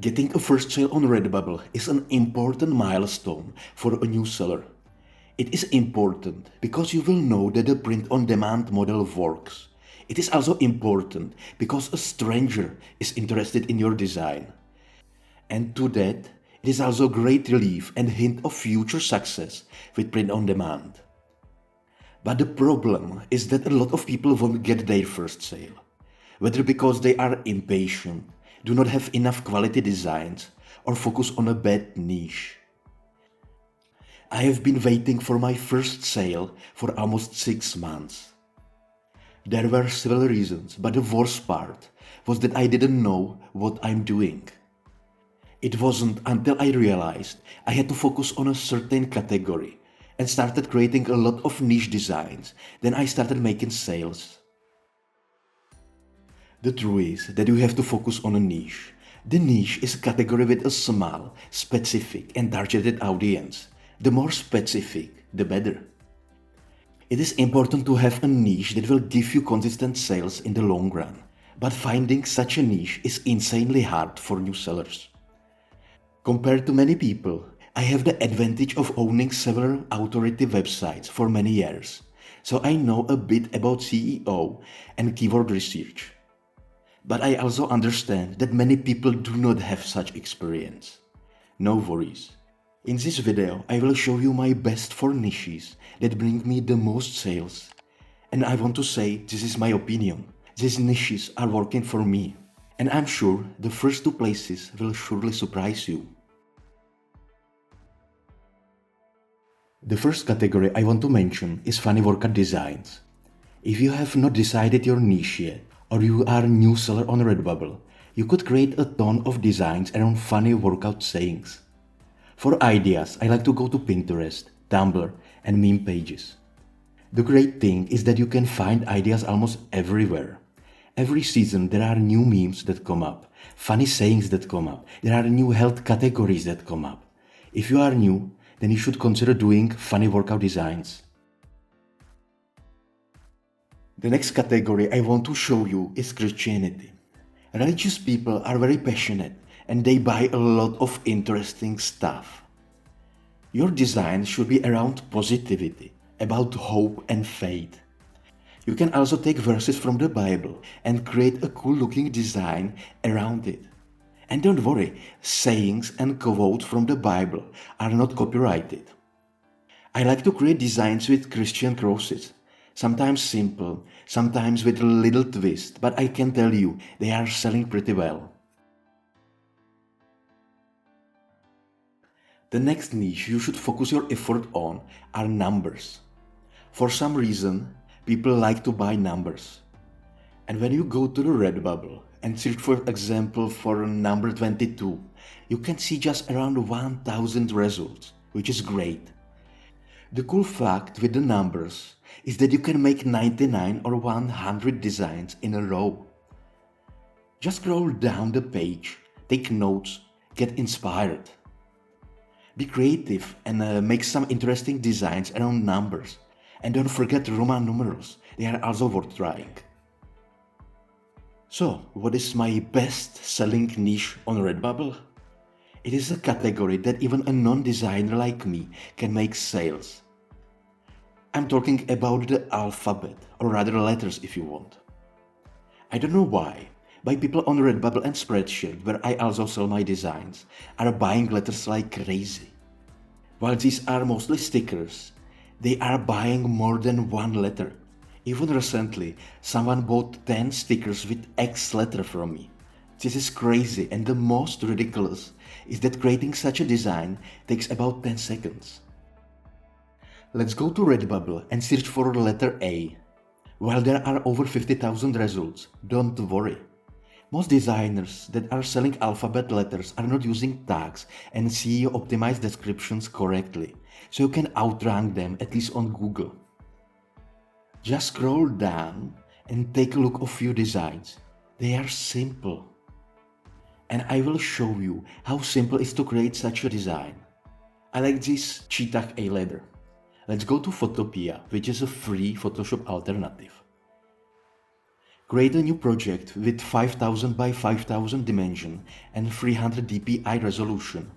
Getting a first sale on Redbubble is an important milestone for a new seller. It is important because you will know that the print-on-demand model works. It is also important because a stranger is interested in your design. And to that, it is also a great relief and hint of future success with print-on-demand. But the problem is that a lot of people won't get their first sale. Whether because they are impatient, do not have enough quality designs, or focus on a bad niche. I have been waiting for my first sale for almost 6 months. There were several reasons, but the worst part was that I didn't know what I'm doing. It wasn't until I realized I had to focus on a certain category and started creating a lot of niche designs, then I started making sales. The truth is that you have to focus on a niche. The niche is a category with a small, specific and targeted audience. The more specific, the better. It is important to have a niche that will give you consistent sales in the long run. But finding such a niche is insanely hard for new sellers. Compared to many people, I have the advantage of owning several authority websites for many years, so I know a bit about SEO and keyword research. But I also understand that many people do not have such experience. No worries. In this video, I will show you my best 4 niches that bring me the most sales. And I want to say this is my opinion. These niches are working for me. And I'm sure the first 2 places will surely surprise you. The first category I want to mention is funny workout designs. If you have not decided your niche yet, or you are a new seller on Redbubble, you could create a ton of designs around funny workout sayings. For ideas, I like to go to Pinterest, Tumblr, and meme pages. The great thing is that you can find ideas almost everywhere. Every season there are new memes that come up, funny sayings that come up, there are new health categories that come up. If you are new, then you should consider doing funny workout designs. The next category I want to show you is Christianity. Religious people are very passionate and they buy a lot of interesting stuff. Your design should be around positivity, about hope and faith. You can also take verses from the Bible and create a cool looking design around it. And don't worry, sayings and quotes from the Bible are not copyrighted. I like to create designs with Christian crosses. Sometimes simple, sometimes with a little twist, but I can tell you, they are selling pretty well. The next niche you should focus your effort on are numbers. For some reason, people like to buy numbers. And when you go to the Redbubble and search for example for number 22, you can see just around 1000 results, which is great. The cool fact with the numbers is that you can make 99 or 100 designs in a row. Just scroll down the page, take notes, get inspired. Be creative and make some interesting designs around numbers. And don't forget Roman numerals, they are also worth trying. So, what is my best selling niche on Redbubble? It is a category that even a non-designer like me can make sales. I'm talking about the alphabet, or rather letters if you want. I don't know why, but people on Redbubble and Spreadshirt, where I also sell my designs, are buying letters like crazy. While these are mostly stickers, they are buying more than 1 letter. Even recently, someone bought 10 stickers with X letter from me. This is crazy, and the most ridiculous is that creating such a design takes about 10 seconds. Let's go to Redbubble and search for letter A. While there are over 50,000 results, don't worry. Most designers that are selling alphabet letters are not using tags and SEO optimized descriptions correctly, so you can outrank them at least on Google. Just scroll down and take a look at a few designs. They are simple. And I will show you how simple it is to create such a design. I like this cheetah A leather. Let's go to Photopea, which is a free Photoshop alternative. Create a new project with 5000 by 5000 dimension and 300 dpi resolution.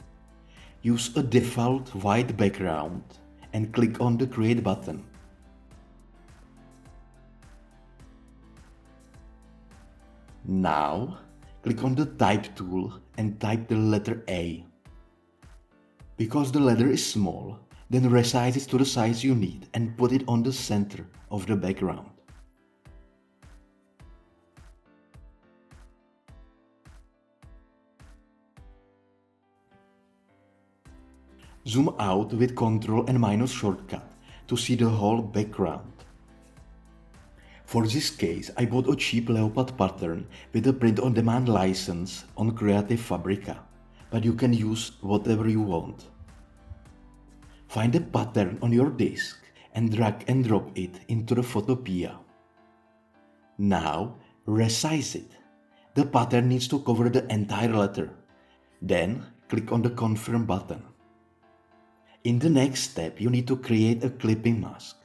Use a default white background and click on the Create button. Now, click on the Type tool and type the letter A. Because the letter is small, then resize it to the size you need and put it on the center of the background. Zoom out with Ctrl and minus shortcut to see the whole background. For this case, I bought a cheap leopard pattern with a print-on-demand license on Creative Fabrica, but you can use whatever you want. Find the pattern on your disk and drag and drop it into the Photopea. Now, resize it. The pattern needs to cover the entire letter. Then, click on the Confirm button. In the next step, you need to create a clipping mask.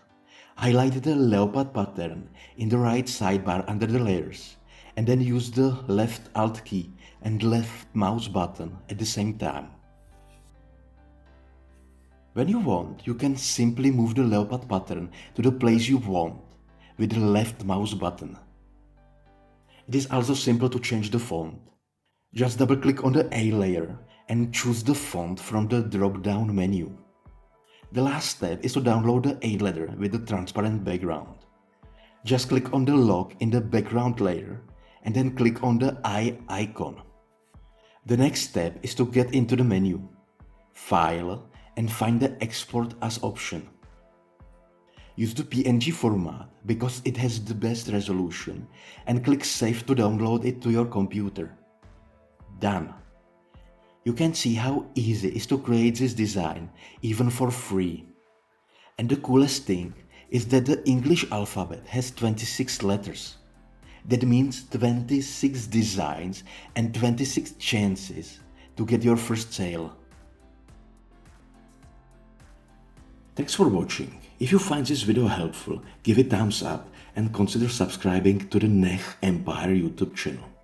Highlight the leopard pattern in the right sidebar under the layers, and then use the left Alt key and left mouse button at the same time. When you want, you can simply move the leopard pattern to the place you want with the left mouse button. It is also simple to change the font. Just double click on the A layer and choose the font from the drop-down menu. The last step is to download the A letter with the transparent background. Just click on the lock in the background layer and then click on the eye icon. The next step is to get into the menu, File, and find the Export as option. Use the PNG format because it has the best resolution and click Save to download it to your computer. Done. You can see how easy it is to create this design, even for free. And the coolest thing is that the English alphabet has 26 letters. That means 26 designs and 26 chances to get your first sale. Thanks for watching. If you find this video helpful, give it a thumbs up and consider subscribing to the Nech Empire YouTube channel.